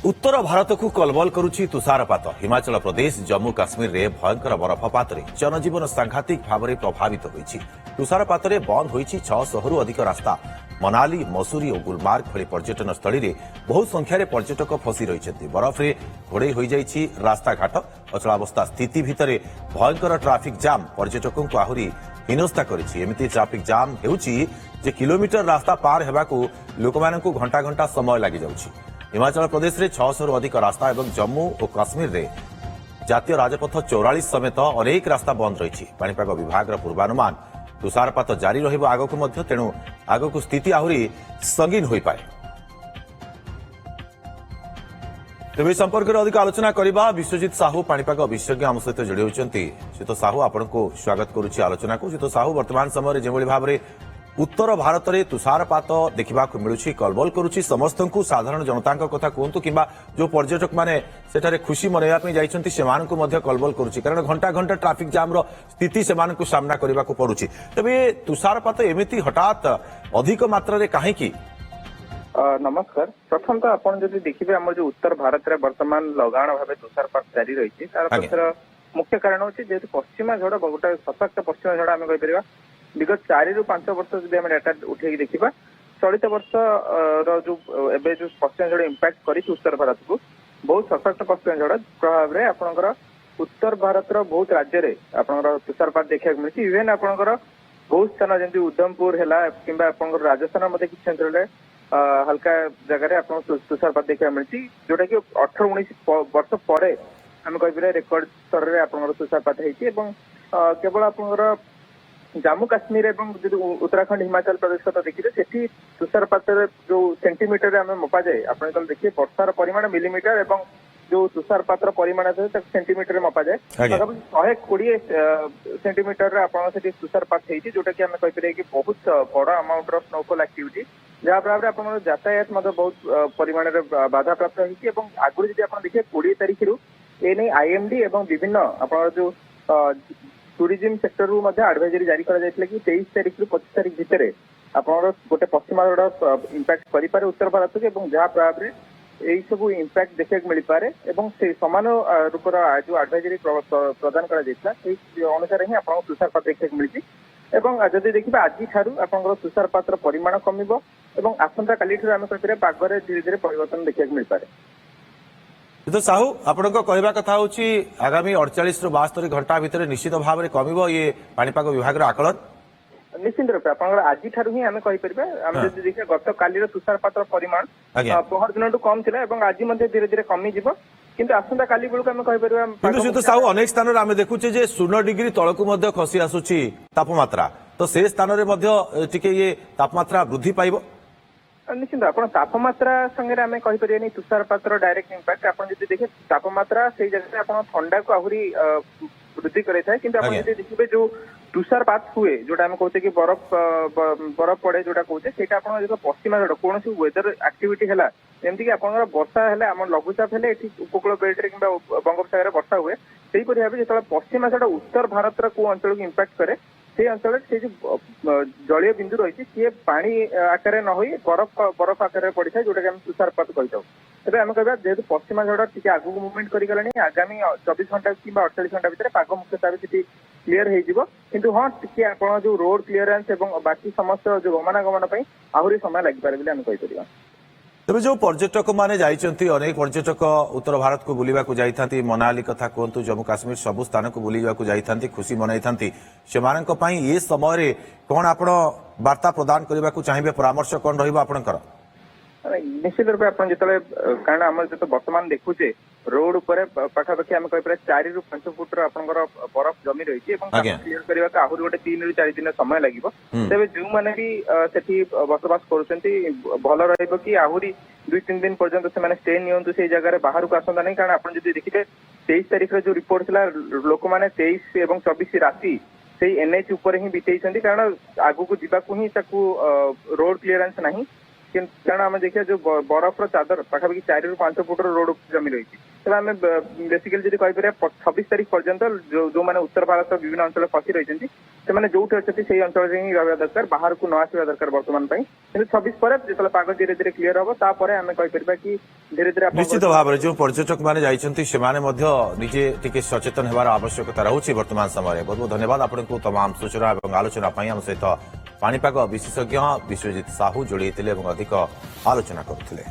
उत्तर भारत को कलबल करुछि तुषारपात। हिमाचल प्रदेश जम्मू काश्मीर रे भयंकर बरफपात रे जनजीवन सांघातिक भाव में प्रभावित होइछि। तुषारपात रे बंद होइछि 600 रु अधिक रास्ता। मनाली मसूरी और गुलमार्ग भली पर्यटन स्थली रे बहुत संख्यार पर्यटक फसी रहिछन्ति। बरफ रे घोड़े होई जाइछि रास्ता घाट। अचलावस्था स्थिति भितरे भयंकर ट्राफिक जाम पर्यटकों को आहुरी हिनस्ता करिछि। एमिति ट्राफिक जाम हेउछि जे किलोमीटर रास्ता पार हेबाकू लोकमानकू घंटा घंटा समय लागि जाउछि। हिमाचल प्रदेश में 600 रु अधिक रास्ता और जम्मू और काश्मीर में जातीय राजपथ 44 समेत अनेक रास्ता बंद रही। पाणीपाग विभाग पूर्वानुमान तुषारपात जारी रहिबो आगकू तेणु आगकू स्थिति आहुरी संगीन होई पाए। तेज संपर्क में अधिक आलोचना करबा विश्वजित साहू पाणीपाग विशेषज्ञ आम सहित जोड़ी होती। शीत साहू आपको स्वागत करुच्ची आलोचना को। शीत साहू वर्तमान समय जो भाव में उत्तर भारत में तुषारपात देखा मिलूँ कलबल करुच्ची समस्त को साधारण जनता कथा कहतु कि जो पर्यटक मैंने सेठारे खुशी मनैवाई जाइछन्ति सेमानकु मध्य कलबल करुच्ची कारण घंटा घंटा ट्राफिक जाम रो स्थिति सेमानकु सामना करने को पड़ुछि। तबे तुषारपात एमिति हठात अधिक मात्रा रे काहेकि? नमस्कार। प्रथम तो आपण जदि देखिबे हमर जो उत्तर भारत रे वर्तमान लगाण भाबे तुषारपात जारी रहिछि तार पछर मुख्य कारण होछि जेतु पश्चिमा झड़ गोटे सशक्त पश्चिमा झड़ आमे कहि परिबा विगत 4 रु 5 वर्ष जदि आमे डाटा उठेकी देखिबा चलित वर्ष रो जो एबे जो पश्चिमा झड़ इंपैक्ट करिछि उत्तर भारत को बहुत सशक्त पश्चिमा झड़ प्रभाव रे आपनकर उत्तर भारत रो बहुत राज्य रे आपनकर तुषारपात देखा मिलछि। इवेन आपनकर बहुत स्थान जेंति उधमपुर हैला किंबा आपनकर राजस्थान मध्ये किछ क्षेत्र रे हल्का जगह आप तुषारपात देखा मिली जोटा कि 18-19 वर्ष पर आम कह रेकर्ड स्तर में आप तुषारपात होती। केवल आप जम्मू काश्मीर एवं जो उत्तराखंड हिमाचल प्रदेश कथा देखिए सेठी तुषारपात जो सेंटीमीटर आम मपा जाए आप देखिए वर्षार परिमाण मिलीमीटर एवं जो तुषारपात परिमाण सेंटीमीटर मपा जाए 120 सेंटीमीटर आप तुषारपात होती जोटा कि आम कह कि बहुत बड़ अमाउंट स्नोफॉल एक्टिविटी जहाँ प्रभाव में आप यातायात बहुत परिमाण बाधा प्राप्त होती। आगुरी जब आप देखिए 20 तारीख रु एने आईएमडी एवं विभिन्न आप जो टूरिज्म सेक्टर रु एडवाइजरी जारी करा कि 23 तारीख रु 25 तारीख भितर आप गोटे पश्चिमा झड़ इंपैक्ट करें उत्तर भारत को जहाँ प्रभाव में यही सब इंपैक्ट देखा मिल पारे से समान रूप जो एडवाइजरी प्रदान कर अनुसार ही आप तुषारपात देखा मिली। जदि देखिए आज आप तुषारपात परिमाण कमिबो एवं आसंता काली आम कह पागरे धीरे धीरे परिवर्तन देखा मिल पारे। तो साहू आपण कहवा कथा होची आगामी 48 रु 72 घंटा भितर निश्चित भाव में कमिबो ये पाणीपाग विभाग आकलन निश्चित रूप आज ही आम कहीपर आम जब देखिए गत काली तुषारपात परिमाण पहर दिन कम था आज धीरे धीरे कमी जीव किंतु आसंता काली बेलू आम कहीपर साहू अनेक स्थान में आम देखुचे 0 डिग्री तलकू खसी आसुची तापमात्रा तो से स्थान में टिके ये तापमात्रा वृद्धि पाइबो निश्चित आप तापमात्रा संगे आम कहीपर तुषारपात डायरेक्ट इंपैक्ट आप देखिए तापमात्रा से जगह आप ठंडा को आहरी वृद्धि कराए कि देखिए जो तुषारपात हुए जोटा आम कहते कि बरफ पड़े जोटा कहते से जो पश्चिमा झड़ कौन वेदर एक्टिविटी है जमीक कि आप वर्षा है आम लघुचाप है उपकूल बेल्ट कि बंगोपसागर वर्षा हुए से भाव जो पश्चिमा झड़ उत्तर भारत को अंचल को इंपैक्ट करे से अंचल से जो जलीय बिंदु रही सी पानी आकार न बरफ आकार पड़ था जोटा कि हम तुषारपात कही तेज आम कह जेहतु पश्चिमा झड़ टी आगू मुवमेंट करगला आगामी 24 घंटा कि 48 घंटा भितर पाग मुख्यतः क्लीयर हो हाँ टी आप जो रोड क्लीयरेंस और बाकी समस्त जो गमनागमन आहरी समय लगिपारे आम कहीपर। तेज जो पर्यटक मैंने जाइछन्ति अनेक पर्यटक उत्तर भारत को बुलिबा को जाइथांती मनाली कथा कहतु जम्मू काश्मीर सबु स्थान को बुलिबा को जाइथांती खुशी मनाइथांती सेमानक पई ये समय कौन आपण वार्ता प्रदान करबा को चाहिबे परामर्श कौन रहिबो आपनकर? निश्चित रूप आप जो कारण आम जो बर्तमान देखुचे रोड उपर पाखापाखि आम कह 4 रु 5 फुट आपंकर बरफ जमी रही क्लीयर करने को आहरी गोटे 3 रु 4 दिन समय लगे तेज जो मैंने भी सेठी बसवास कर भल रही आहरी 2-3 दिन पर्यंत से स्टे नियंतु से जगह बाहर को आसता नहीं कारण आप देखिए 23 तारीख जो रिपोर्ट था लोक मैंने 23 और 24 राति से एनएच उपर ही बिताई कारण आगू को जावाक ही रोड क्लीयरेंस नहीं କାରଣ ଆମେ ଦେଖିବା ଯୋଉ ବରଫର ଚାଦର ପାଖାପାଖି 4 ରୁ 5 ଫୁଟର ରୋଡ ଜମି ରହିଛି। ତେବେ ଆମେ ବେସିକାଲି ଯଦି କହିପାରିବା 26 ତାରିଖ ପର୍ଯ୍ୟନ୍ତ ଯୋଉମାନେ ଉତ୍ତର ଭାରତ ବିଭିନ୍ନ ଅଞ୍ଚଳରେ ଫସି ରହିଛନ୍ତି ସେମାନେ ଯୋଉଠି ଅଛନ୍ତି ସେଇ ଅଞ୍ଚଳରେ ହିଁ ରହିବା ଦରକାର, ବାହାରକୁ ନ ଆସିବା ଦରକାର ବର୍ତ୍ତମାନ ପାଇଁ। କିନ୍ତୁ 26 ପରେ ଯେତେବେଳେ ପାଗ ଧୀରେ ଧୀରେ କ୍ଲିୟର ହବ ତାପରେ ଆମେ କହିପାରିବା କି ଧୀରେ ଧୀରେ ନିଶ୍ଚିତ ଭାବରେ ଯେଉଁ ପର୍ଯ୍ୟଟକ ମାନେ ଯାଇଛନ୍ତି ସେମାନେ ମଧ୍ୟ ନିଜେ ଟିକେ ସଚେତନ ହେବାର ଆବଶ୍ୟକତା ରହୁଛି ବର୍ତ୍ତମାନ ସମୟରେ। ବହୁତ ବହୁତ ଧନ୍ୟବାଦ ଆପଣଙ୍କୁ ତମାମ ସୂଚନା ଏବଂ ଆଲୋଚନା ପାଇଁ। ଆମ ସହିତ ପାଣିପାଗ ବିଶେଷଜ୍ଞ ବିଶ୍ୱଜିତ ସାହୁ ଯୋଡ଼ି ହୋଇଥିଲେ ଏବଂ ଅଧିକ ଆଲୋଚନା କରୁଥିଲେ।